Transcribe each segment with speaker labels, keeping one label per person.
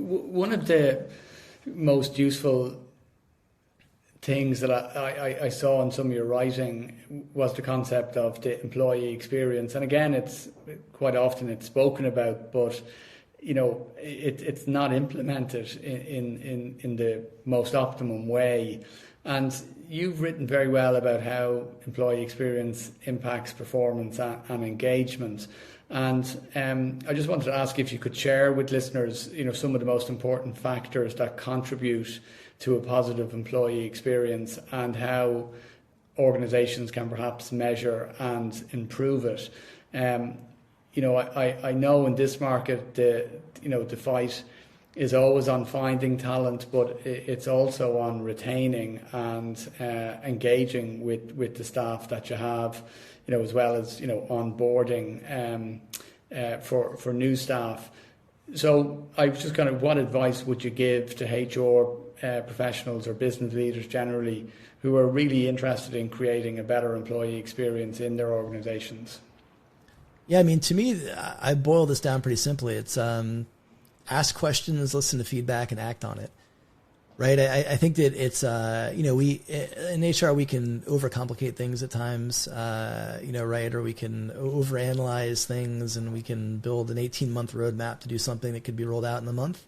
Speaker 1: one of the most useful things that I saw in some of your writing was the concept of the employee experience. And again, it's quite often it's spoken about, but it's not implemented in the most optimum way. And you've written very well about how employee experience impacts performance and engagement. And I just wanted to ask if you could share with listeners, some of the most important factors that contribute to a positive employee experience and how organizations can perhaps measure and improve it. I know in this market the fight is always on finding talent, but it's also on retaining and engaging with the staff that you have, as well as onboarding for new staff. So I was just what advice would you give to HR professionals or business leaders generally who are really interested in creating a better employee experience in their organizations?
Speaker 2: Yeah, I mean, to me, I boil this down pretty simply. It's ask questions, listen to feedback, and act on it. Right? I think that it's, we in HR, we can overcomplicate things at times, right? Or we can overanalyze things, and we can build an 18-month roadmap to do something that could be rolled out in a month.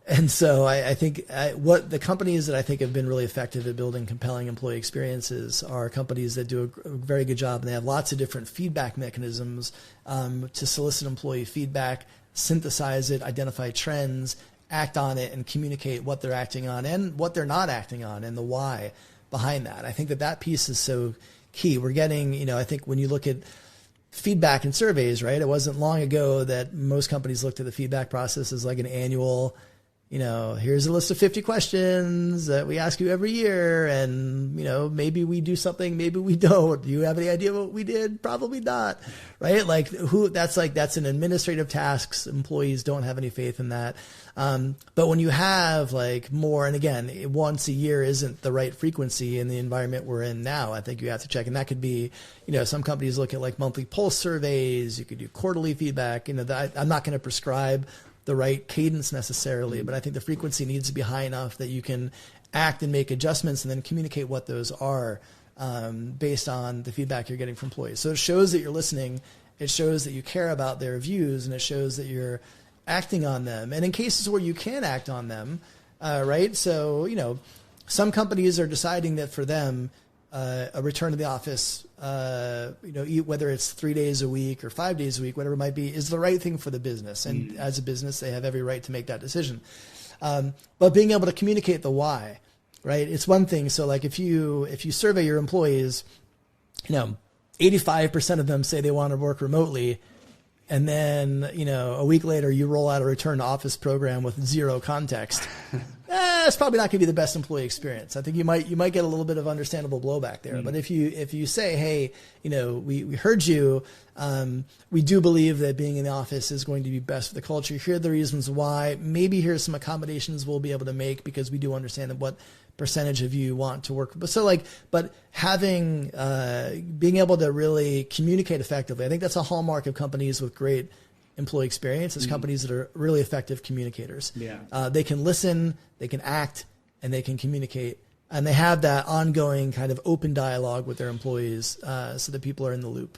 Speaker 2: And so I think what the companies that I think have been really effective at building compelling employee experiences are companies that do a very good job, and they have lots of different feedback mechanisms to solicit employee feedback, synthesize it, identify trends, act on it, and communicate what they're acting on and what they're not acting on and the why behind that. I think that piece is so key. We're getting, I think when you look at feedback and surveys, right, it wasn't long ago that most companies looked at the feedback process as like an annual, here's a list of 50 questions that we ask you every year. And, maybe we do something, maybe we don't. Do you have any idea what we did? Probably not. Right? That's an administrative task. Employees don't have any faith in that. But when you have more, and again, once a year isn't the right frequency in the environment we're in now, I think you have to check. And that could be, some companies look at monthly pulse surveys. You could do quarterly feedback. I'm not going to prescribe the right cadence necessarily, but I think the frequency needs to be high enough that you can act and make adjustments and then communicate what those are based on the feedback you're getting from employees. So it shows that you're listening, it shows that you care about their views, and it shows that you're acting on them. And in cases where you can act on them, right? So, some companies are deciding that for them, a return to the office, whether it's 3 days a week or 5 days a week, whatever it might be, is the right thing for the business. And as a business, they have every right to make that decision. But being able to communicate the why, right? It's one thing. So if you survey your employees, 85% of them say they want to work remotely. And then, a week later, you roll out a return to office program with zero context. It's probably not going to be the best employee experience. I think you might get a little bit of understandable blowback there. But if you say, hey, we heard you, we do believe that being in the office is going to be best for the culture. Here are the reasons why. Maybe here's some accommodations we'll be able to make because we do understand that what percentage of you want to work. But having, being able to really communicate effectively, I think that's a hallmark of companies with great employee experience, is companies that are really effective communicators. Yeah. They can listen, they can act, and they can communicate. And they have that ongoing kind of open dialogue with their employees so that people are in the loop.